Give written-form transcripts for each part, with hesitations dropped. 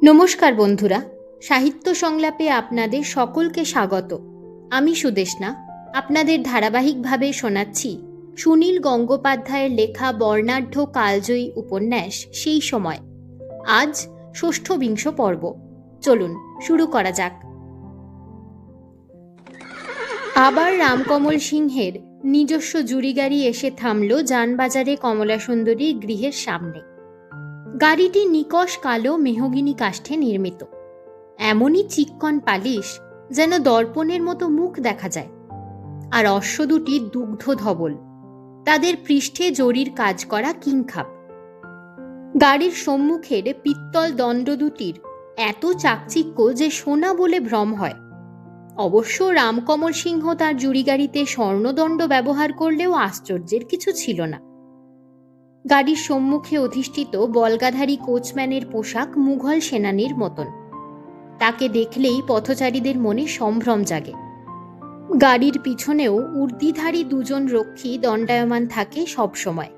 নমস্কার বন্ধুরা, সাহিত্য সংলাপে আপনাদের সকলকে স্বাগত। আমি সুদেষ্ণা আপনাদের ধারাবাহিকভাবে শোনাচ্ছি সুনীল গঙ্গোপাধ্যায়ের লেখা বর্ণাঢ্য কালজয়ী উপন্যাস সেই সময়। আজ ষষ্ঠবিংশ পর্ব। চলুন শুরু করা যাক। আবার রামকমল সিংহের নিজস্ব জুড়ি গাড়ি এসে থামল যানবাজারে কমলাসুন্দরীর গৃহের সামনে। গাড়িটি নিকষ কালো মেহগিনি কাষ্ঠে নির্মিত, এমনই চিক্কন পালিশ যেন দর্পণের মতো মুখ দেখা যায়। আর অশ্ব দুটি দুগ্ধ ধবল, তাদের পৃষ্ঠে জরির কাজ করা কিংখাব। গাড়ির সম্মুখের পিত্তল দণ্ড দুটির এত চাকচিক্য যে সোনা বলে ভ্রম হয়। অবশ্য রামকমল সিংহ তার জুড়ি গাড়িতে স্বর্ণদণ্ড ব্যবহার করলেও আশ্চর্যের কিছু ছিল না। গাড়ির সম্মুখে অধিষ্ঠিত বলগাধারী কোচম্যানের পোশাক মুঘল সেনানীর মতন। তাকে দেখলেই পথচারীদের মনে সম্ভ্রম জাগে। গাড়ির পিছনেও ঊর্ধ্বধারী দুজন রক্ষী দণ্ডায়মান থাকে সবসময়।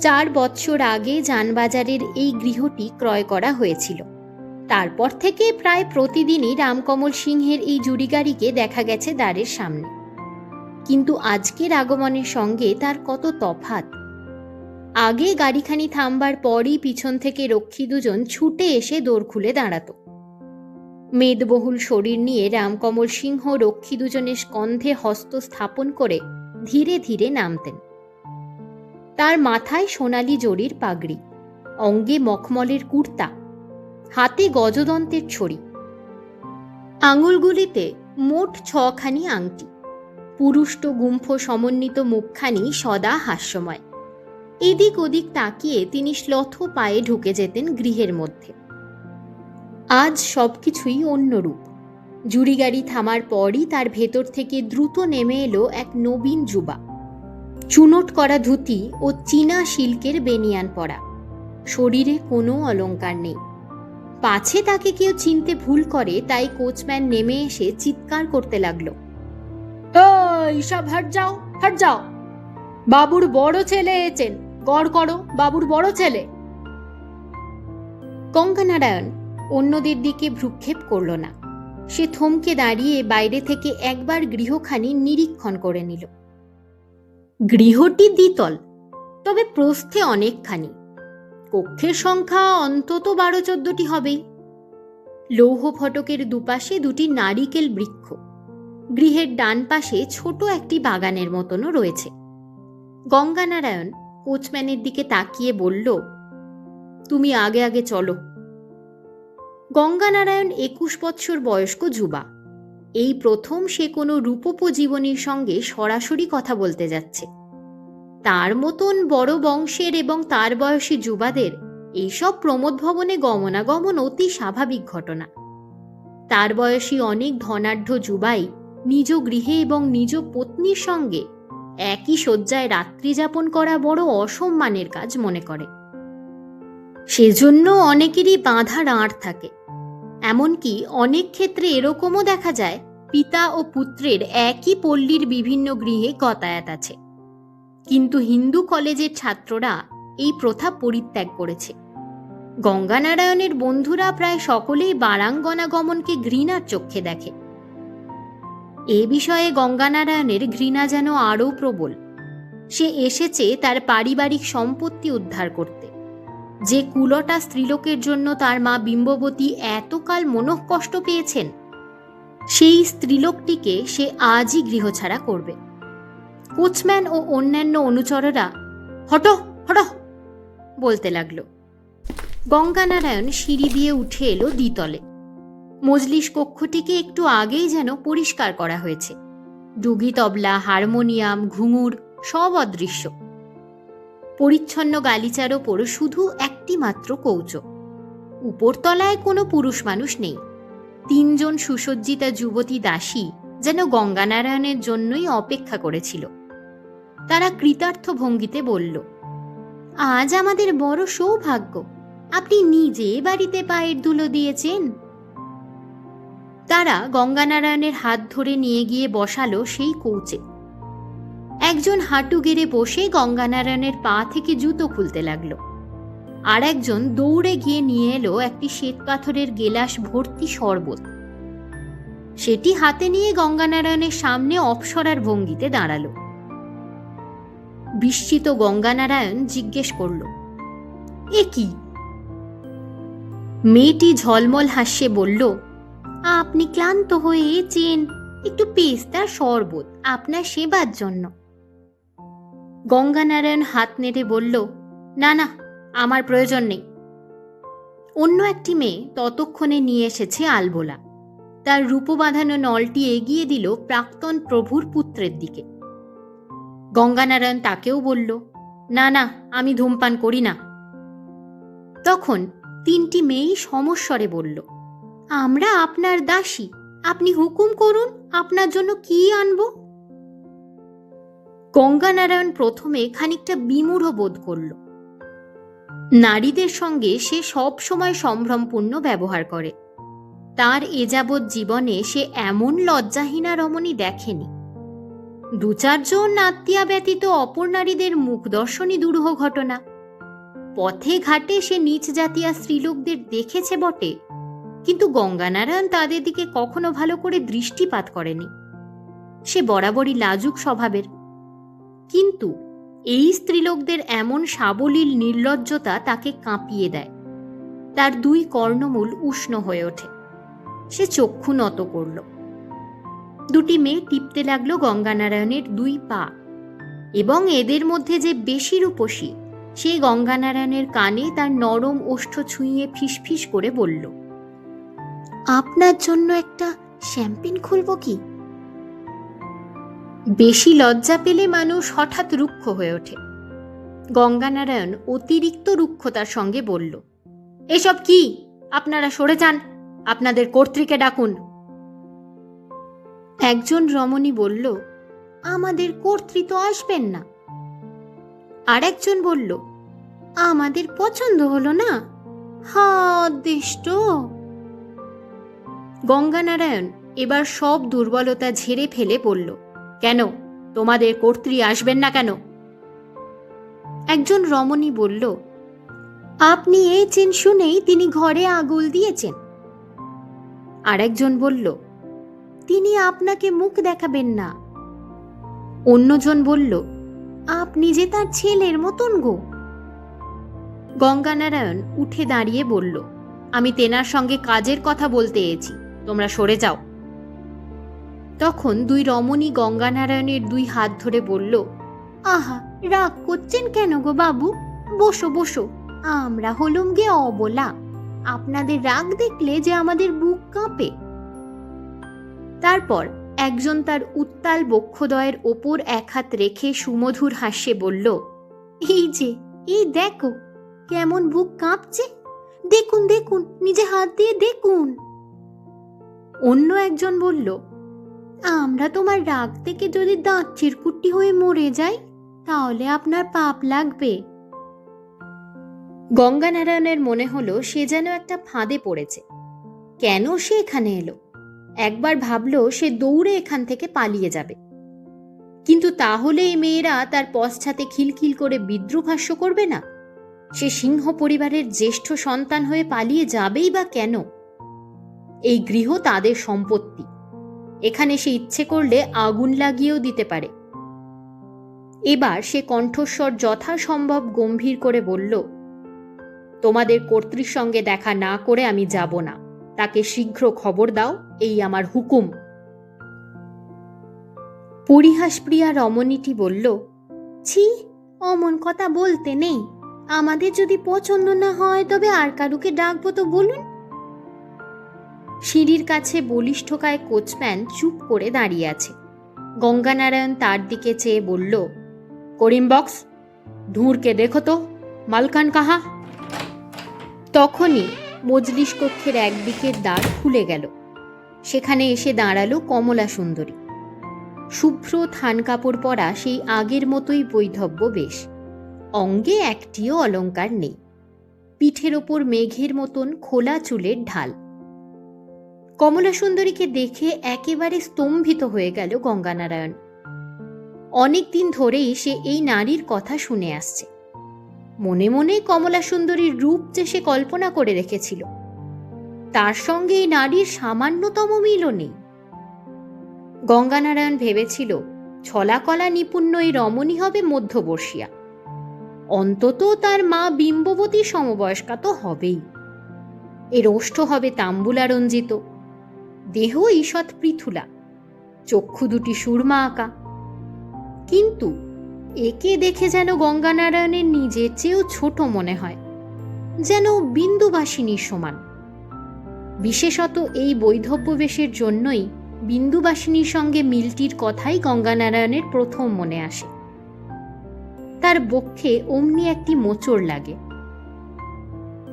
4 বৎসর আগে যানবাজারের এই গৃহটি ক্রয় করা হয়েছিল। তারপর থেকে প্রায় প্রতিদিনই রামকমল সিংহের এই জুড়ি গাড়িকে দেখা গেছে দ্বারের সামনে। কিন্তু আজকের আগমনের সঙ্গে তার কত তফাৎ। আগে গাড়িখানি থামবার পরই পিছন থেকে রক্ষী দুজন ছুটে এসে দোর খুলে দাঁড়াত। মেদবহুল শরীর নিয়ে রামকমল সিংহ রক্ষী দুজনের স্কন্ধে হস্ত স্থাপন করে ধীরে ধীরে নামতেন। তার মাথায় সোনালি জরির পাগড়ি, অঙ্গে মখমলের কুর্তা, হাতে গজদন্তের ছড়ি, আঙুলগুলিতে মোট 6খানি আংটি। পুরুষ্ট গুম্ফ সমন্বিত মুখখানি সদা হাস্যময়। এদিক ওদিক তাকিয়ে তিনি শ্লথ পায়ে ঢুকে যেতেন গৃহের মধ্যে। আজ সবকিছুই অন্যরূপ। জুড়ি গাড়ি থামার পরই তার ভেতর থেকে দ্রুত নেমে এলো এক নবীন যুবা। চুনোট করা ধুতি ও চীনা সিল্কের বেনিয়ান পরা, শরীরে কোনো অলংকার নেই। পাছে তাকে কেউ চিনতে ভুল করে তাই কোচম্যান নেমে এসে চিৎকার করতে লাগলো, এই সব হট যাও, হট যাও, বাবুর বড় ছেলে এসেছেন, গড় করো, বাবুর বড় ছেলে। গঙ্গানারায়ণ অন্যদের দিকে ভ্রুক্ষেপ করল না। সে থমকে দাঁড়িয়ে বাইরে থেকে একবার গৃহখানি নিরীক্ষণ করে নিল। গৃহটি দ্বিতল, তবে প্রস্থে অনেকখানি। কক্ষের সংখ্যা অন্তত 12-14টি হবেই। লৌহ ফটকের দুপাশে দুটি নারিকেল বৃক্ষ। গৃহের ডান পাশে ছোট একটি বাগানের মতনও রয়েছে। গঙ্গানারায়ণ কোচম্যানের দিকে তাকিয়ে বলল, তুমি আগে আগে চলো। গঙ্গানারায়ণ 21 বৎসর বয়স্ক যুবা। এই প্রথম সে কোনো রূপোপজীবনীর সঙ্গে সরাসরি কথা বলতে যাচ্ছে। তার মতন বড় বংশের এবং তার বয়সী যুবাদের এইসব প্রমোদ ভবনে গমনাগমন অতি স্বাভাবিক ঘটনা। তার বয়সী অনেক ধনাঢ্য যুবাই নিজ গৃহে এবং নিজ পত্নীর সঙ্গে একই শয্যায় রাত্রি যাপন করা বড় অসম্মানের কাজ মনে করে। সেজন্য অনেকেরই বাঁধা রাঁড় থাকে। এমনকি অনেক ক্ষেত্রে এরকমও দেখা যায় পিতা ও পুত্রের একই পল্লীর বিভিন্ন গৃহে গতায়াত আছে। কিন্তু হিন্দু কলেজের ছাত্ররা এই প্রথা পরিত্যাগ করেছে। গঙ্গানারায়ণের বন্ধুরা প্রায় সকলেই বারাঙ্গনা গমনকে ঘৃণার চক্ষে দেখে। এ বিষয়ে গঙ্গানারায়ণের ঘৃণা যেন আরও প্রবল। সে এসেছে তার পারিবারিক সম্পত্তি উদ্ধার করতে। যে কুলটা স্ত্রীলোকের জন্য তার মা বিম্ববতী এতকাল মনঃকষ্ট পেয়েছেন, সেই স্ত্রীলোকটিকে সে আজই গৃহছাড়া করবে। কোচম্যান ও অন্যান্য অনুচররা হটো হটো বলতে লাগলো। গঙ্গানারায়ণ সিঁড়ি দিয়ে উঠে এলো দ্বিতলে। মজলিস কক্ষটিকে একটু আগেই যেন পরিষ্কার করা হয়েছে। ডুগি তবলা, হারমোনিয়াম, ঘুঙুর সব অদৃশ্য। পরিচ্ছন্ন গালিচার ওপর শুধু একটি মাত্র কৌচ। উপরতলায় কোনো পুরুষ মানুষ নেই। 3 জন সুসজ্জিতা যুবতী দাসী যেন গঙ্গানারায়ণের জন্যই অপেক্ষা করেছিল। তারা কৃতার্থ ভঙ্গিতে বলল, আজ আমাদের বড় সৌভাগ্য, আপনি নিজে বাড়িতে পায়ের ধুলো দিয়েছেন। তারা গঙ্গানারায়ণের হাত ধরে নিয়ে গিয়ে বসালো সেই কৌচে। একজন হাঁটু গেড়ে বসে গঙ্গানারায়ণের পা থেকে জুতো খুলতে লাগলো। আর একজন দৌড়ে গিয়ে নিয়ে এলো একটি শ্বেতপাথরের গেলাস ভর্তি শরবত। সেটি হাতে নিয়ে গঙ্গানারায়ণের সামনে অপসরার ভঙ্গিতে দাঁড়ালো। বিস্মিত গঙ্গানারায়ণ জিজ্ঞেস করল, এ কি? মেয়েটি ঝলমল হাসিয়ে বলল, আপনি ক্লান্ত হয়েছেন, একটু পেস্তার শরবত আপনার সেবার জন্য। গঙ্গানারায়ণ হাত নেড়ে বলল, না না, আমার প্রয়োজন নেই। অন্য একটি মেয়ে ততক্ষণে নিয়ে এসেছে আলবোলা। তার রূপো বাঁধানো নলটি এগিয়ে দিল প্রাক্তন প্রভুর পুত্রের দিকে। গঙ্গানারায়ণ তাকেও বলল, না না, আমি ধূমপান করি না। তখন তিনটি মেয়েই সমস্বরে বলল, আমরা আপনার দাসী, আপনি হুকুম করুন, আপনার জন্য কি আনব? গঙ্গানারায়ণ প্রথমে খানিকটা বিমূঢ় বোধ করল। নারীদের সঙ্গে সে সব সময় সম্ভ্রমপূর্ণ ব্যবহার করে। তার এ যাবৎ জীবনে সে এমন লজ্জাহীনা রমণী দেখেনি। দু চারজন নাত্যিয়া ব্যতীত অপর নারীদের মুখ দর্শনই দুরূহ ঘটনা। পথে ঘাটে সে নীচ জাতীয় স্ত্রীলোকদের দেখেছে বটে, কিন্তু গঙ্গানারায়ণ তাদের দিকে কখনো ভালো করে দৃষ্টিপাত করেনি। সে বরাবরই লাজুক স্বভাবের, কিন্তু এই স্ত্রীলোকদের এমন সাবলীল নির্লজ্জতা তাকে কাঁপিয়ে দেয়। তার দুই কর্ণমূল উষ্ণ হয়ে ওঠে। সে চক্ষু নত করল। দুটি মেয়ে টিপতে লাগলো গঙ্গানারায়ণের দুই পা, এবং এদের মধ্যে যে বেশি রূপসী সে গঙ্গানারায়ণের কানে তার নরম ওষ্ঠ ছুঁয়ে ফিসফিস করে বলল, আপনার জন্য একটা শ্যাম্পেন খুলব কি? বেশি লজ্জা পেলে মানুষ হঠাৎ রুক্ষ হয়ে ওঠে। গঙ্গানারায়ণ অতিরিক্ত রুক্ষতার সঙ্গে বলল, এসব কি? আপনারা সরে যান, আপনাদের কর্ত্রীকে ডাকুন। একজন রমণী বলল, আমাদের কর্ত্রী তো আসবেন না। আর একজন বলল, আমাদের পছন্দ হলো না। হা দিষ্ট। গঙ্গানারায়ণ এবার সব দুর্বলতা ঝেড়ে ফেলে বলল, কেন, তোমাদের কর্ত্রী আসবেন না কেন? একজন রমণী বলল, আপনি এইছেন শুনেই তিনি ঘরে আগুল দিয়েছেন। আর একজন বলল, তিনি আপনাকে মুখ দেখাবেন না। অন্যজন বলল, আপনি যে তার ছেলের মতন গো। গঙ্গানারায়ণ উঠে দাঁড়িয়ে বলল, আমি তেনার সঙ্গে কাজের কথা বলতে এসেছি, তোমরা সরে যাও। তখন দুই রমণী গঙ্গানারায়ণের দুই হাত ধরে বলল, আহা, রাগ করছেন কেন গো বাবু? বসো বসো, আমরা হলুম গে অবলা, আপনাদের রাগ দেখলে যে আমাদের বুক কাঁপে। তারপর একজন তার উত্তাল বক্ষদ্বয়ের ওপর এক হাত রেখে সুমধুর হাস্যে বলল, এই যে, এই দেখো কেমন বুক কাঁপছে, দেখুন দেখুন, নিজে হাত দিয়ে দেখুন। অন্য একজন বলল, আমরা তোমার রাগ থেকে যদি দাঁত চিরকুটি হয়ে মরে যাই তাহলে আপনার পাপ লাগবে। গঙ্গানারায়ণের মনে হলো সে যেন একটা ফাঁদে পড়েছে। কেন সে এখানে এলো? একবার ভাবলো সে দৌড়ে এখান থেকে পালিয়ে যাবে, কিন্তু তাহলে এই মেয়েরা তার পশ্চাতে খিলখিল করে বিদ্রুভাষ্য করবে না? সে সিংহ পরিবারের জ্যেষ্ঠ সন্তান হয়ে পালিয়ে যাবেই বা কেন? এই গৃহ তাদের সম্পত্তি, এখানে সে ইচ্ছে করলে আগুন লাগিয়েও দিতে পারে। এবার সে কণ্ঠস্বর যথাসম্ভব গম্ভীর করে বলল, তোমাদের কর্ত্রীর সঙ্গে দেখা না করে আমি যাব না, তাকে শীঘ্র খবর দাও, এই আমার হুকুম। পরিহাসপ্রিয়া রমণীটি বলল, ছি, অমন কথা বলতে নেই, আমাদের যদি পছন্দ না হয় তবে আর কারুকে ডাকবো তো বলুন। সিঁড়ির কাছে বলিষ্ঠকায় কোচম্যান চুপ করে দাঁড়িয়ে আছে। গঙ্গানারায়ণ তার দিকে চেয়ে বলল, করিম বক্স, ঢুঁড়কে দেখো তো, মালকান কাহা? তখনই মজলিস কক্ষের একদিকের দ্বার খুলে গেল। সেখানে এসে দাঁড়ালো কমলা সুন্দরী। শুভ্র থান কাপড় পরা সেই আগের মতোই বৈধব্য বেশ। অঙ্গে একটিও অলংকার নেই। পিঠের ওপর মেঘের মতন খোলা চুলের ঢাল। কমলা সুন্দরীকে দেখে একেবারে স্তম্ভিত হয়ে গেল গঙ্গানারায়ণ। অনেক দিন ধরেই সে এই নারীর কথা শুনে আসছে। মনে মনে কমলা সুন্দরীর রূপ যে সে কল্পনা করে রেখেছিল, তার সঙ্গে এই নারীর সামান্যতম মিলও নেই। গঙ্গানারায়ণ ভেবেছিল ছলাকলা নিপুণ্য এই রমণী হবে মধ্যবর্ষীয়া, অন্তত তার মা বিম্ববতী সমবয়স্কা তো হবেই। এর ওষ্ঠ হবে তাম্বুলারঞ্জিত, দেহ ঈষৎ পৃথুলা, চক্ষু দুটি সুরমা আঁকা। কিন্তু একে দেখে যেন গঙ্গানারায়ণের নিজের চেয়েও ছোট মনে হয়, যেন বিন্দুবাসিনীর সমান। বিশেষত এই বৈধব্য বেশের জন্যই বিন্দুবাসিনীর সঙ্গে মিলটির কথাই গঙ্গানারায়ণের প্রথম মনে আসে। তার বক্ষে অমনি একটি মোচড় লাগে।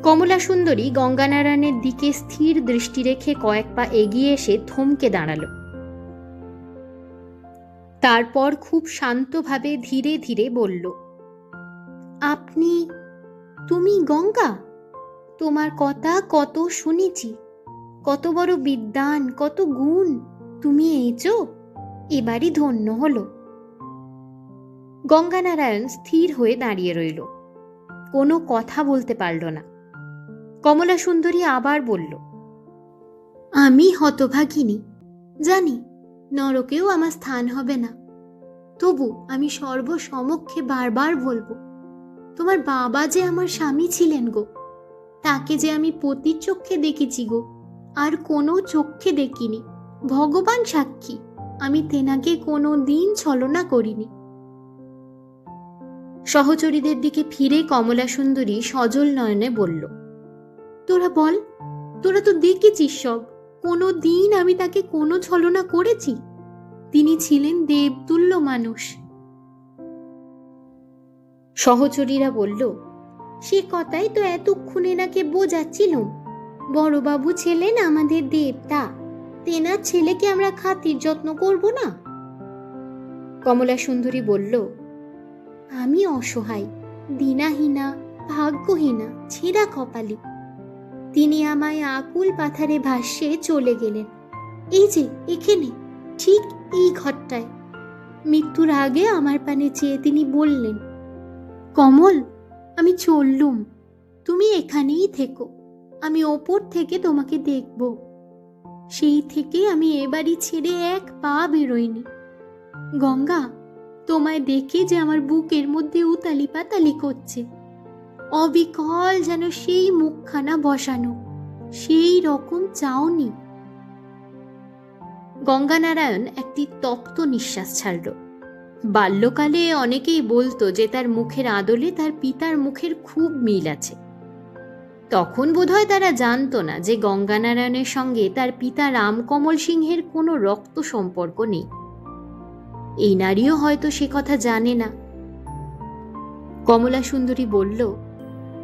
কমলা সুন্দরী গঙ্গানারায়ণের দিকে স্থির দৃষ্টি রেখে কয়েক পা এগিয়ে এসে থমকে দাঁড়ালো। তারপর খুব শান্তভাবে ধীরে ধীরে বলল, তুমি গঙ্গা? তোমার কথা কত শুনেছি, কত বড় বিদ্বান, কত গুণ। তুমি এইছো, এবারই ধন্য হলো। গঙ্গানারায়ণ স্থির হয়ে দাঁড়িয়ে রইল, কোনো কথা বলতে পারল না। কমলা সুন্দরী আবার বলল, আমি হতভাগিনী, জানি নরকেও আমার স্থান হবে না, তবু আমি সর্বসমক্ষে বারবার বলবো, তোমার বাবা যে আমার স্বামী ছিলেন গো, তাকে যে আমি পতির চক্ষে দেখেছি গো, আর কোনো চক্ষে দেখিনি। ভগবান সাক্ষী, আমি তেনাকে কোনো দিন ছলনা করিনি। সহচরীদের দিকে ফিরে কমলা সুন্দরী সজল নয়নে বলল, তোরা বল, তোরা তো দেখেছিস সব, কোনো দিন আমি তাকে কোনো ছলনা করেছি? তিনি ছিলেন দেবতুল্য মানুষ। সহচরীরা বলল, সে কথাই তো এতক্ষণে নাকে বোঝাচ্ছিলুম। বড়বাবু ছিলেন আমাদের দেবতা, তেনার ছেলেকে আমরা খাতির যত্ন করব না? কমলা সুন্দরী বলল, আমি অসহায়, দীনাহীনা, ভাগ্যহীনা, ছেঁড়া কপালি। তিনি আমায় আকুল পাথারে ভাসিয়ে চলে গেলেন, এই যে এখানে, ঠিক এই ঘরটায়। মৃত্যুর আগে আমার পানে চেয়ে তিনি বললেন, কমল, আমি চললুম, তুমি এখানেই থেকো, আমি ওপর থেকে তোমাকে দেখব। সেই থেকে আমি এ বাড়ি ছেড়ে এক পা বেরোইনি। গঙ্গা, তোমায় দেখে যে আমার বুকের মধ্যে উতালি পাতালি করছে, অবিকল যেন সেই মুখখানা বসানো, সেই রকম চাওনি। গঙ্গানারায়ণ একটি তপ্ত নিঃশ্বাস ছাড়ল। বাল্যকালে অনেকেই বলতো যে তার মুখের আদলে তার পিতার মুখের খুব মিল আছে। তখন বোধহয় তারা জানতো না যে গঙ্গানারায়ণের সঙ্গে তার পিতা রামকমল সিংহের কোনো রক্ত সম্পর্ক নেই। এই নারীও হয়তো সে কথা জানে না। কমলা সুন্দরী বলল,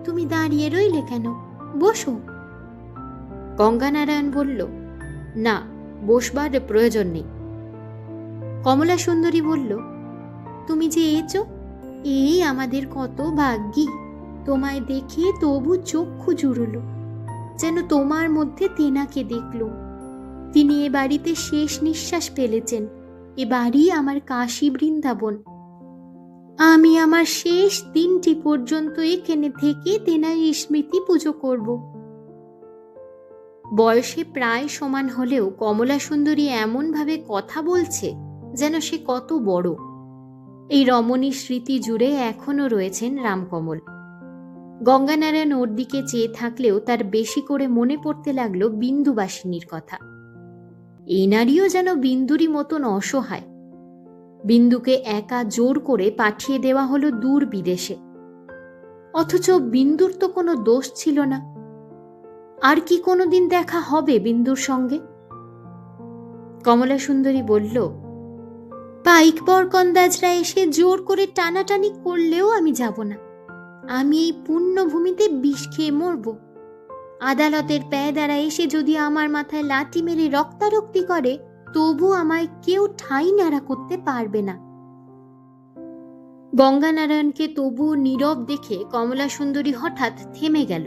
তুমি দাঁড়িয়ে রইলে কেন? বসো। গঙ্গানারায়ণ বলল, না, বসবার প্রয়োজন নেই। কমলা সুন্দরী বলল, তুমি যে এছো, এই আমাদের কত ভাগ্যি। তোমায় দেখে তবু চক্ষু জুড়ল, যেন তোমার মধ্যে তেনাকে দেখলুম। তিনি এ বাড়িতে শেষ নিঃশ্বাস ফেলেছেন, এ বাড়ি আমার কাশী বৃন্দাবন। আমি আমার শেষ দিনটি পর্যন্ত এখানে থেকে তেনার স্মৃতি পুজো করব। বয়সে প্রায় সমান হলেও কমলা সুন্দরী এমনভাবে কথা বলছে যেন সে কত বড়। এই রমণীর স্মৃতি জুড়ে এখনো রয়েছেন রামকমল। গঙ্গানারায়ণ ওর দিকে চেয়ে থাকলেও তার বেশি করে মনে পড়তে লাগলো বিন্দুবাসিনীর কথা। এই নারীও যেন বিন্দুরই মতন অসহায়। বিন্দুকে একা জোর করে পাঠিয়ে দেওয়া হলো দূর বিদেশে, অথচ বিন্দুর তো কোনো দোষ ছিল না। আর কি কোনোদিন দেখা হবে বিন্দুর সঙ্গে? কমলা সুন্দরী বলল, পাইক বরকন্দাজরা এসে জোর করে টানাটানি করলেও আমি যাব না। আমি এই পুণ্যভূমিতে বিষ খেয়ে মরব। আদালতের প্যাদারা এসে যদি আমার মাথায় লাঠি মেরে রক্তারক্তি করে, তবু আমায় কেউ ঠাঁই নাড়া করতে পারবে না। গঙ্গানারায়ণকে তবু নীরব দেখে কমলা সুন্দরী হঠাৎ থেমে গেল।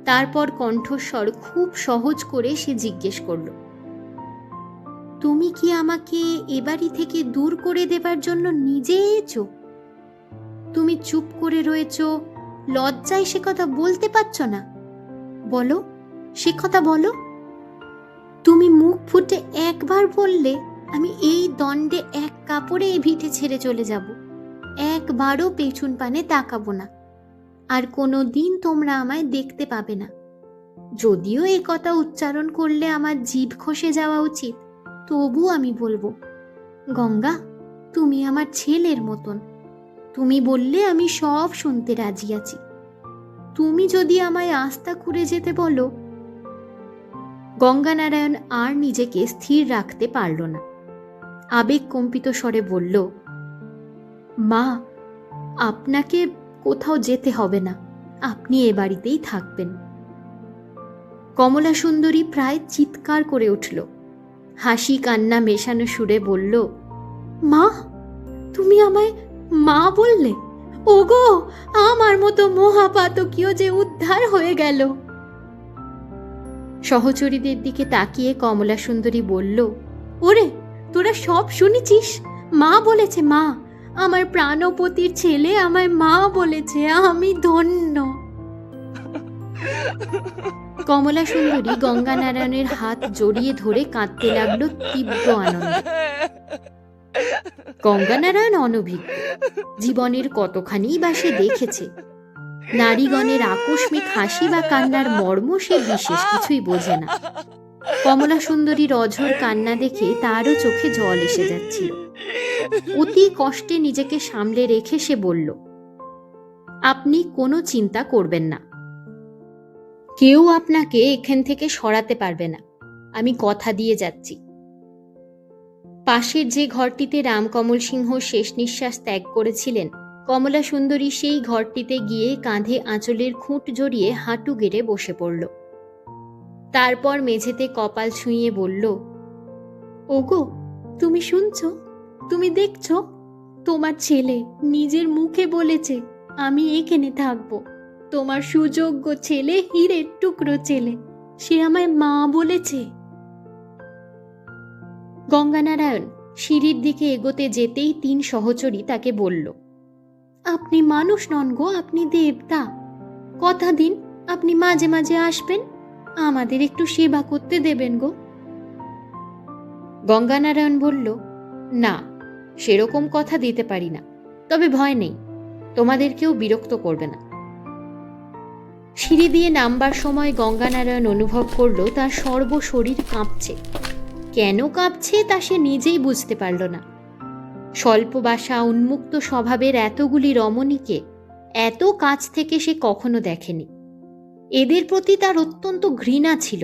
তারপর কণ্ঠস্বর খুব সহজ করে সে জিজ্ঞেস করল, তুমি কি আমাকে এ বাড়ি থেকে দূর করে দেবার জন্য নিজে এসেছো? তুমি চুপ করে রয়েছ, লজ্জায় সে কথা বলতে পারছ না? বলো, সে কথা বলো। তুমি মুখ ফুটে একবার বললে আমি এই দণ্ডে এক কাপড়ে এই ভিটে ছেড়ে চলে যাব, একবারও পেছন পানে তাকাবো না, আর কোনো দিন তোমরা আমায় দেখতে পাবে না। যদিও এ কথা উচ্চারণ করলে আমার জিভ খসে যাওয়া উচিত, তবু আমি বলবো, গঙ্গা, তুমি আমার ছেলের মতন। তুমি বললে আমি সব শুনতে রাজি আছি। তুমি যদি আমায় আস্থা করে যেতে বলো। গঙ্গানারায়ণ আর নিজেকে স্থির রাখতে পারল না। আবেগ কম্পিত স্বরে বলল, মা, আপনাকে কোথাও যেতে হবে না, আপনি এ বাড়িতেই থাকবেন। কমলা সুন্দরী প্রায় চিৎকার করে উঠল। হাসি কান্না মেশানো সুরে বলল, মা, তুমি আমায় মা বললে? ওগো, আমার মতো মহাপাতকীয় যে উদ্ধার হয়ে গেল। সহচরীদের দিকে তাকিয়ে কমলা সুন্দরী বলল, ওরে, তোরা সব শুনেছিস? মা বলেছে, মা, আমার প্রাণপতির ছেলে আমায় মা বলেছে, আমি ধন্য। কমলা সুন্দরী গঙ্গানারায়ণের হাত জড়িয়ে ধরে কাঁদতে লাগলো তীব্র আনন্দে। গঙ্গানারায়ণ অনভিজ্ঞ, জীবনের কতখানি বা সে দেখেছে। নারীগণের আকস্মিক হাসি বা কান্নার মর্ম সে বিশেষ কিছুই বোঝে না। কমলা সুন্দরীর অঝোর কান্না দেখে তারও চোখে জল এসে যাচ্ছিল। অতি কষ্টে নিজেকে সামলে রেখে সে বলল, আপনি কোনো চিন্তা করবেন না, কেউ আপনাকে এখান থেকে সরাতে পারবে না, আমি কথা দিয়ে যাচ্ছি। পাশের যে ঘরটিতে রামকমল সিংহ শেষ নিঃশ্বাস ত্যাগ করেছিলেন, কমলা সুন্দরী সেই ঘরটিতে গিয়ে কাঁধে আঁচলের খুঁট জড়িয়ে হাঁটু গেড়ে বসে পড়ল। তারপর মেঝেতে কপাল ছুঁয়ে বলল, ওগো, তুমি শুনছ? তুমি দেখছ? তোমার ছেলে নিজের মুখে বলেছে আমি এখানে থাকবো। তোমার সুযোগ্য ছেলে, হীরের টুকরো ছেলে, সে আমায় মা বলেছে। গঙ্গানারায়ণ সিঁড়ির দিকে এগোতে যেতেই 3 সহচরী তাকে বলল, আপনি মানুষ নন গো, আপনি দেবতা। কথা দিন আপনি মাঝে মাঝে আসবেন, আমাদের একটু সেবা করতে দেবেন গো। গঙ্গানারায়ণ বলল, না, সেরকম কথা দিতে পারি না, তবে ভয় নেই, তোমাদের কেউ বিরক্ত করবে না। সিঁড়ি দিয়ে নামবার সময় গঙ্গানারায়ণ অনুভব করল তার সর্বশরীর কাঁপছে। কেন কাঁপছে তা সে নিজেই বুঝতে পারল না। স্বল্পবাসা উন্মুক্ত স্বভাবের এতগুলি রমণীকে এত কাছ থেকে সে কখনো দেখেনি। এদের প্রতি তার অত্যন্ত ঘৃণা ছিল,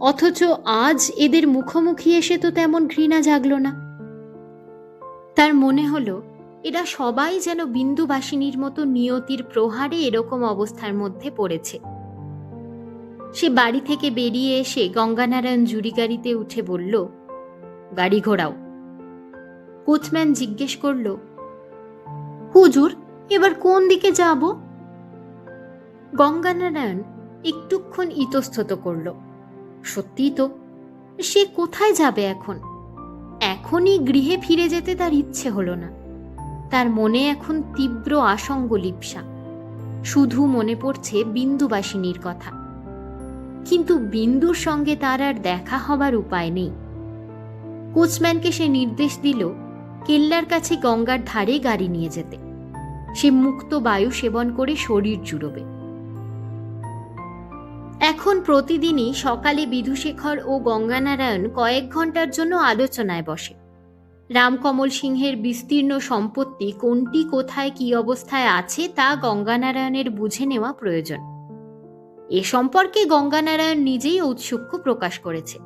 অথচ আজ এদের মুখোমুখি এসে তো তেমন ঘৃণা জাগল না। তার মনে হলো এরা সবাই যেন বিন্দুবাসিনীর মতো নিয়তির প্রহারে এরকম অবস্থার মধ্যে পড়েছে। সে বাড়ি থেকে বেরিয়ে এসে গঙ্গানারায়ণ জুড়ি গাড়িতে উঠে বলল, গাড়ি ঘোরাও। কোচম্যান জিজ্ঞেস করল, হুজুর, এবার কোন দিকে যাব? গঙ্গানারায়ণ একটুক্ষণ ইতস্তত করল। সত্যিই তো, সে কোথায় যাবে এখন? এখনই গৃহে ফিরে যেতে তার ইচ্ছে হলো না। তার মনে এখন তীব্র আসঙ্গ লিপ্সা। শুধু মনে পড়ছে বিন্দুবাসিনীর কথা। কিন্তু বিন্দুর সঙ্গে তার আর দেখা হবার উপায় নেই। কোচম্যানকে সে নির্দেশ দিল কেল্লার কাছে গঙ্গার ধারে গাড়ি নিয়ে যেতে। সে মুক্ত বায়ু সেবন করে শরীর জুড়বে। এখন প্রতিদিনই সকালে বিধুশেখর ও গঙ্গানারায়ণ কয়েক ঘন্টার জন্য আলোচনায় বসে। রামকমল সিংহের বিস্তীর্ণ সম্পত্তি কোনটি কোথায় কি অবস্থায় আছে তা গঙ্গানারায়ণের বুঝে নেওয়া প্রয়োজন। এ সম্পর্কে গঙ্গানারায়ণ নিজেই ঔৎসুক্য প্রকাশ করেছে।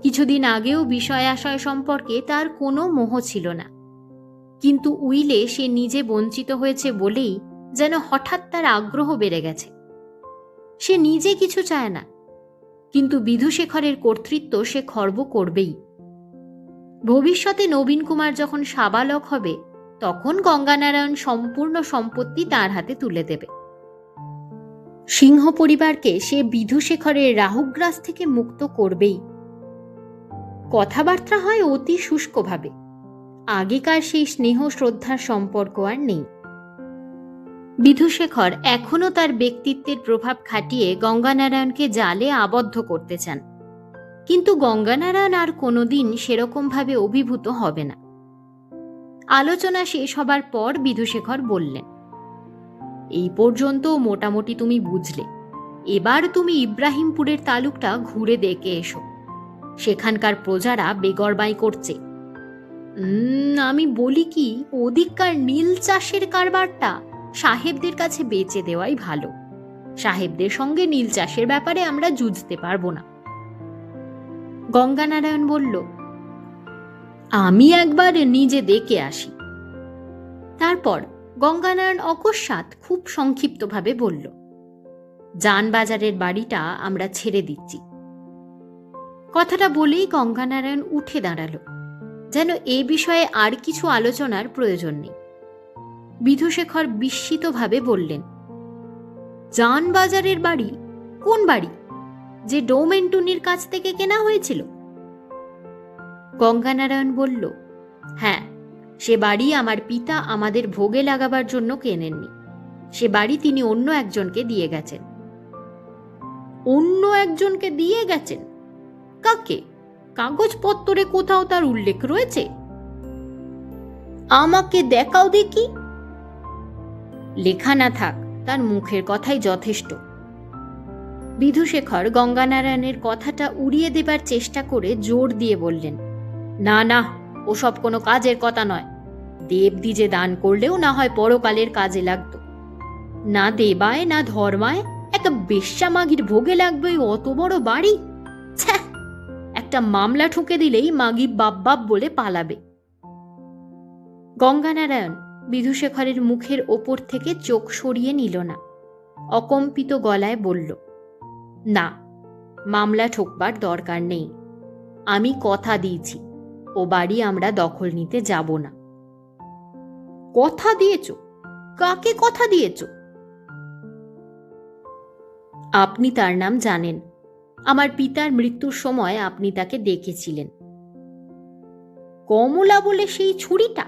কিছুদিন আগেও বিষয় আশয় সম্পর্কে তার কোনো মোহ ছিল না, কিন্তু উইলে সে নিজে বঞ্চিত হয়েছে বলেই যেন হঠাৎ তার আগ্রহ বেড়ে গেছে। সে নিজে কিছু চায় না, কিন্তু বিধুশেখরের কর্তৃত্ব সে খর্ব করবেই। ভবিষ্যতে নবীন কুমার যখন সাবালক হবে, তখন গঙ্গানারায়ণ সম্পূর্ণ সম্পত্তি তার হাতে তুলে দেবে। সিংহ পরিবারকে সে বিধুশেখরের রাহুগ্রাস থেকে মুক্ত করবেই। কথাবার্তা হয় অতি শুষ্কভাবে, আগেকার সেই স্নেহ শ্রদ্ধার সম্পর্ক আর নেই। বিধুশেখর এখনো তার ব্যক্তিত্বের প্রভাব খাটিয়ে গঙ্গানারায়ণকে জালে আবদ্ধ করতে চান, কিন্তু গঙ্গানারায়ণ আর কোনোদিন সেরকমভাবে অভিভূত হবে না। আলোচনা শেষ হবার পর বিধুশেখর বললেন, এই পর্যন্ত মোটামুটি তুমি বুঝলে, এবার তুমি ইব্রাহিমপুরের তালুকটা ঘুরে দেখে এসো। সেখানকার প্রজারা বেগরবাই করছে। আমি বলি কি, ওদিককার নীল চাষের কারবারটা সাহেবদের কাছে বেচে দেওয়াই ভালো। সাহেবদের সঙ্গে নীল চাষের ব্যাপারে আমরা যুঝতে পারবো না। গঙ্গানারায়ণ বলল, আমি একবার নিজে দেখে আসি। তারপর গঙ্গানারায়ণ অকস্মাৎ খুব সংক্ষিপ্তভাবে বলল, জানবাজারের বাড়িটা আমরা ছেড়ে দিচ্ছি। কথাটা বলেই গঙ্গানারায়ণ উঠে দাঁড়ালো, যেন এ বিষয়ে আর কিছু আলোচনার প্রয়োজন নেই। বিধুশেখর বিস্মিতভাবে বললেন, জানবাজারের বাড়ি? কোন বাড়ি? যে ডৌমেন্টুনির কাছ থেকে কেনা হয়েছিল? গঙ্গানারায়ণ বলল, হ্যাঁ, সে বাড়ি আমার পিতা আমাদের ভোগে লাগাবার জন্য কেনেননি। সে বাড়ি তিনি অন্য একজনকে দিয়ে গেছেন। অন্য একজনকে দিয়ে গেছেন? কাকে? কাগজপত্রে কোথাও তার উল্লেখ রয়েছে? আমাকে দেখাও দেখি। লেখা না থাক, তার মুখের কথাই যথেষ্ট। বিধুশেখর গঙ্গানারায়ণের কথাটা উড়িয়ে দেবার চেষ্টা করে জোর দিয়ে বললেন, না না, ওসব কোনো কাজের কথা নয়। দেবদ্বিজে দান করলেও না হয় পরকালের কাজে লাগতো। না দেবায় না ধর্মায় একটা বেশ্যামাগির ভোগে লাগবে ওই অত বড় বাড়ি? ছ্যাঃ, একটা মামলা ঠুকে দিলেই মাগি বাপ বাপ বলে পালাবে। গঙ্গানারায়ণ বিধুশেখরের মুখের ওপর থেকে চোখ সরিয়ে নিল না, অকম্পিত গলায় বলল, না, মামলা ঠোকবার দরকার নেই। আমি কথা দিয়েছি, ও বাড়ি আমরা দখল নিতে যাব না। কথা দিয়েছ? কাকে কথা দিয়েছ? আপনি তার নাম জানেন। আমার পিতার মৃত্যুর সময় আপনি তাকে দেখেছিলেন। কমলা বলে সেই ছুরিটা?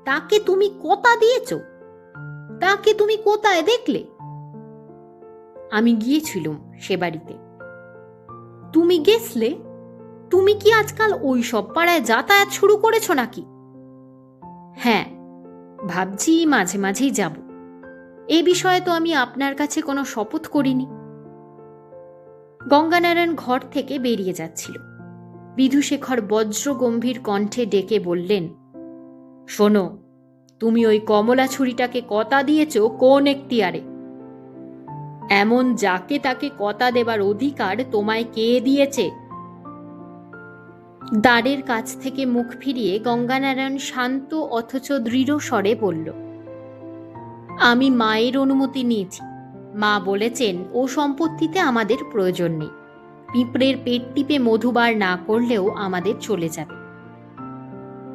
তাকে তুমি কথা দিয়েছ? তাকে তুমি কোথায় দেখলে? আমি গিয়েছিলাম সে বাড়িতে। তুমি গেছলে? তুমি কি আজকাল ওই সব পাড়ায় যাতায়াত শুরু করেছ নাকি? হ্যাঁ, ভাবছি মাঝে মাঝেই যাব। এ বিষয়ে তো আমি আপনার কাছে কোনো শপথ করিনি। গঙ্গানারায়ণ ঘর থেকে বেরিয়ে যাচ্ছিল। বিধুশেখর বজ্র গম্ভীর কণ্ঠে ডেকে বললেন, শোনো, তুমি ওই কমলা ছুরিটাকে কথা দিয়েছ কোন এখতিয়ারে? এমন যাকে তাকে কথা দেবার অধিকার তোমায় কে দিয়েছে? দ্বারের কাছ থেকে মুখ ফিরিয়ে গঙ্গানারায়ণ শান্ত অথচ দৃঢ় স্বরে বলল, আমি মায়ের অনুমতি নিয়েছি। মা বলেছেন ও সম্পত্তিতে আমাদের প্রয়োজন নেই। পিঁপড়ের পেট টিপে মধুবার না করলেও আমাদের চলে যাবে।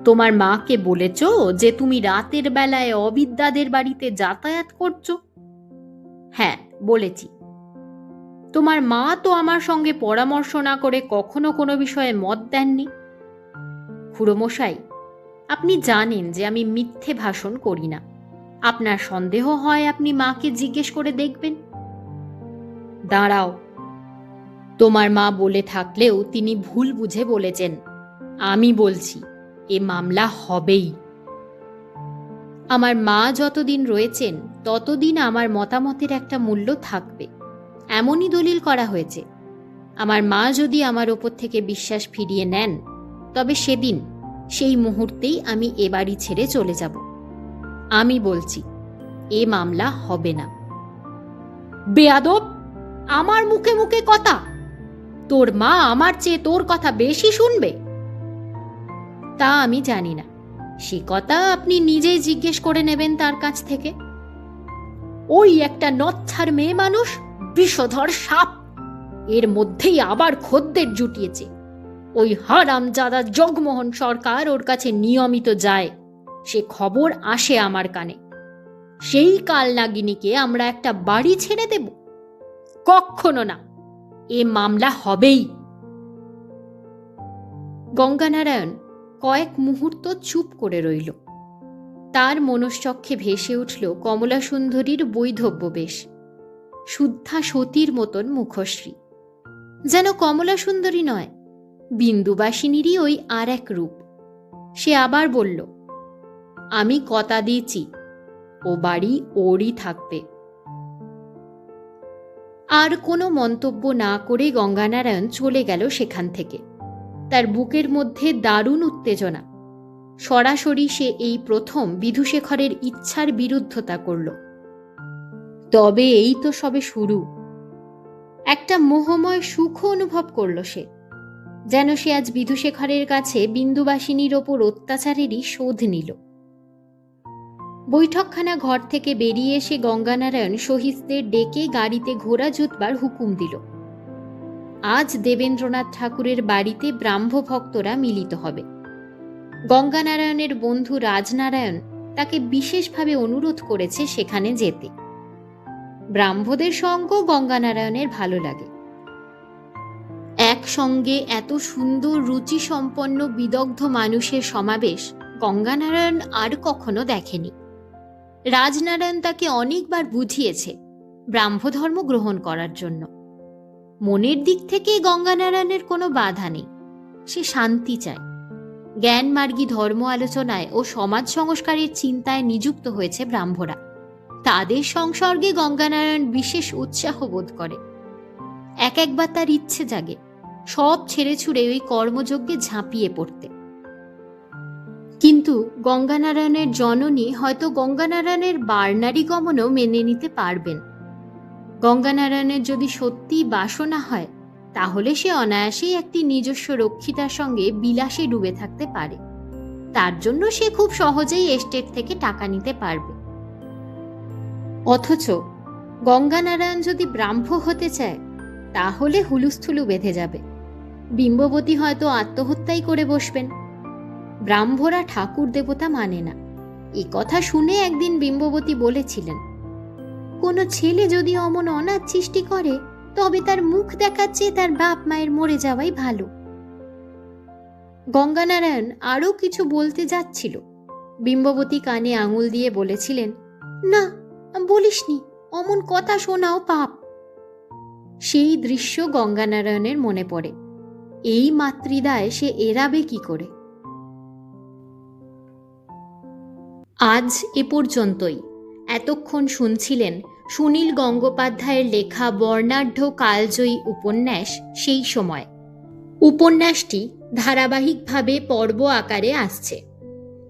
তোমার মাকে বলেছ যে তুমি রাতের বেলায় অবিদ্যাদের বাড়িতে যাতায়াত করছো? হ্যাঁ, বলেছি। তোমার মা তো আমার সঙ্গে পরামর্শ না করে কখনো কোনো বিষয়ে মত দেননি। খুড়োমশাই, আপনি জানেন যে আমি মিথ্যে ভাষণ করি না। আপনার সন্দেহ হয় আপনি মাকে জিজ্ঞেস করে দেখবেন। দাঁড়াও, তোমার মা বলে থাকলেও তিনি ভুল বুঝে বলেছেন। আমি বলছি, এ মামলা হবেই। আমার মা যতদিন রয়েছেন ততদিন আমার মতামতের একটা মূল্য থাকবে, এমনই দলিল করা হয়েছে। আমার মা যদি আমার ওপর থেকে বিশ্বাস ফিরিয়ে নেন, তবে সেদিন সেই মুহূর্তেই আমি এ বাড়ি ছেড়ে চলে যাব। আমি বলছি, এ মামলা হবে না। বেয়াদব, আমার মুখে মুখে কথা! তোর মা আমার চেয়ে তোর কথা বেশি শুনবে? তা আমি জানি না, সে কথা আপনি নিজেই জিজ্ঞেস করে নেবেন তার কাছ থেকে। ওই একটা নচ্ছার মেয়ে মানুষ, বিষধর সাপ, এর মধ্যেই আবার খদ্দের জুটিয়েছে। ওই হারামজাদা জগমোহন সরকার ওর কাছে নিয়মিত যায়, সে খবর আসে আমার কানে। সেই কালনাগিনীকে আমরা একটা বাড়ি ছেড়ে দেব? কখনো না, এ মামলা হবেই। গঙ্গানারায়ণ কয়েক মুহূর্ত চুপ করে রইল। তার মনশ্চক্ষে ভেসে উঠল কমলা সুন্দরীর বৈধব্য বেশ, শুদ্ধা সতীর মতন মুখশ্রী। যেন কমলা সুন্দরী নয়, বিন্দুবাসিনীরই ওই আর এক রূপ। সে আবার বলল, আমি কথা দিয়েছি, ও বাড়ি ওরই থাকবে। আর কোনো মন্তব্য না করে গঙ্গানারায়ণ চলে গেল সেখান থেকে। তার বুকের মধ্যে দারুণ উত্তেজনা। সরাসরি সে এই প্রথম বিধুশেখরের ইচ্ছার বিরুদ্ধতা করল। তবে এই তো সবে শুরু। একটা মোহময় সুখ অনুভব করল সে, যেন সে আজ বিধুশেখরের কাছে বিন্দুবাসিনীর ওপর অত্যাচারেরই শোধ নিল। বৈঠকখানা ঘর থেকে বেরিয়ে এসে গঙ্গানারায়ণ সহিসদের ডেকে গাড়িতে ঘোড়া জুতবার হুকুম দিল। আজ দেবেন্দ্রনাথ ঠাকুরের বাড়িতে ব্রাহ্ম ভক্তরা মিলিত হবে। গঙ্গানারায়ণের বন্ধু রাজনারায়ণ তাকে বিশেষভাবে অনুরোধ করেছে সেখানে যেতে। ব্রাহ্মদের সঙ্গ গঙ্গানারায়ণের ভালো লাগে। একসঙ্গে এত সুন্দর রুচি সম্পন্ন বিদগ্ধ মানুষের সমাবেশ গঙ্গানারায়ণ আর কখনো দেখেনি। রাজনারায়ণ তাকে অনেকবার বুঝিয়েছে ব্রাহ্মধর্ম গ্রহণ করার জন্য। মনের দিক থেকে গঙ্গানারায়ণের কোনো বাধা নেই। সে শান্তি চায়। জ্ঞানমার্গী ধর্ম আলোচনায় ও সমাজ সংস্কারের চিন্তায় নিযুক্ত হয়েছে ব্রাহ্মরা। তাদের সংসর্গে গঙ্গানারায়ণ বিশেষ উৎসাহ বোধ করে। একবার তার ইচ্ছে জাগে সব ছেড়ে ছুড়ে ওই কর্মযজ্ঞে ঝাঁপিয়ে পড়তে। কিন্তু গঙ্গানারায়ণের জননী হয়তো গঙ্গানারায়ণের বারনারী গমনও মেনে নিতে পারবেন। গঙ্গানারায়ণের যদি সত্যি বাসনা হয়, তাহলে সে অনায়াসেই একটি নিজস্ব রক্ষিতার সঙ্গে বিলাসে ডুবে থাকতে পারে। তার জন্য সে খুব সহজেই এস্টেট থেকে টাকা নিতে পারবে। অথচ গঙ্গানারায়ণ যদি ব্রাহ্ম হতে চায়, তাহলে হুলুস্থুলু বেঁধে যাবে। বিম্ববতী হয়তো আত্মহত্যাই করে বসবেন। ব্রাহ্মরা ঠাকুর দেবতা মানে না, এ কথা শুনে একদিন বিম্ববতী বলেছিলেন, কোনো ছেলে যদি অমন অনাথ সৃষ্টি করে, তবে তার মুখ দেখার চেয়ে তার বাপ মায়ের মরে যাওয়াই ভালো। গঙ্গানারায়ণ আরও কিছু বলতে যাচ্ছিল, বিম্ববতী কানে আঙুল দিয়ে বলেছিলেন, না বলিসনি, অমন কথা শোনাও পাপ। সেই দৃশ্য গঙ্গানারায়ণের মনে পড়ে। এই মাতৃদায় সে এড়াবে কি করে? আজ এ পর্যন্তই। এতক্ষণ শুনছিলেন সুনীল গঙ্গোপাধ্যায়ের লেখা বর্ণাঢ্য কালজয়ী উপন্যাস সেই সময়। উপন্যাসটি ধারাবাহিকভাবে পর্ব আকারে আসছে।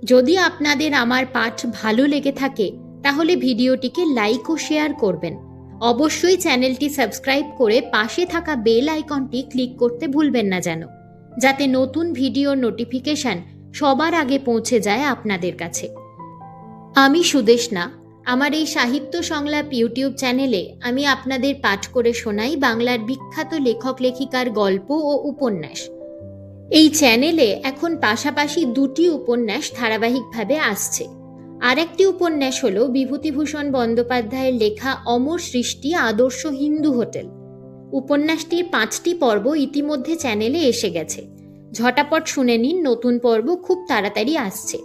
যদি আপনাদের আমার পাঠ ভালো লেগে থাকে, তাহলে ভিডিওটিকে লাইক ও শেয়ার করবেন। অবশ্যই চ্যানেলটি সাবস্ক্রাইব করে পাশে থাকা বেল আইকনটি ক্লিক করতে ভুলবেন না যেন, যাতে নতুন ভিডিওর নোটিফিকেশন সবার আগে পৌঁছে যায় আপনাদের কাছে। আমি সুদেষ্ণা। আমার এই সাহিত্য সংলাপ ইউটিউব চ্যানেলে আমি আপনাদের পাঠ করে শোনাই বাংলার বিখ্যাত লেখক লেখিকার গল্প ও উপন্যাস। এই চ্যানেলে এখন পাশাপাশি দুটি উপন্যাস ধারাবাহিকভাবে আসছে। আর একটি উপন্যাস হল বিভূতিভূষণ বন্দ্যোপাধ্যায়ের লেখা অমর সৃষ্টি আদর্শ হিন্দু হোটেল। উপন্যাসটির 5টি পর্ব ইতিমধ্যে চ্যানেলে এসে গেছে। ঝটাপট শুনে নিন, নতুন পর্ব খুব তাড়াতাড়ি আসছে।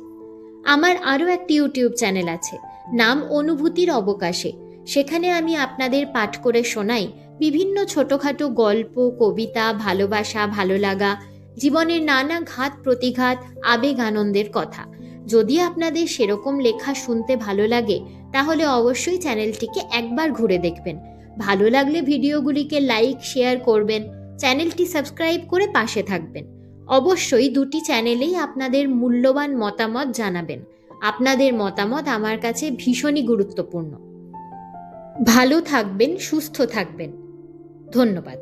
আমার আরও একটি ইউটিউব চ্যানেল আছে, নাম অনুভূতির অবকাশে। সেখানে আমি আপনাদের পাঠ করে শোনাই বিভিন্ন ছোটখাটো গল্প, কবিতা, ভালোবাসা, ভালো লাগা, জীবনের নানা ঘাত প্রতিঘাত, আবেগ আনন্দের কথা। যদি আপনাদের সেরকম লেখা শুনতে ভালো লাগে, তাহলে অবশ্যই চ্যানেলটিকে একবার ঘুরে দেখবেন। ভালো লাগলে ভিডিওগুলিকে লাইক শেয়ার করবেন, চ্যানেলটি সাবস্ক্রাইব করে পাশে থাকবেন। অবশ্যই দুটি চ্যানেলেই আপনাদের মূল্যবান মতামত জানাবেন। আপনাদের মতামত আমার কাছে ভীষণই গুরুত্বপূর্ণ। ভালো থাকবেন, সুস্থ থাকবেন। ধন্যবাদ।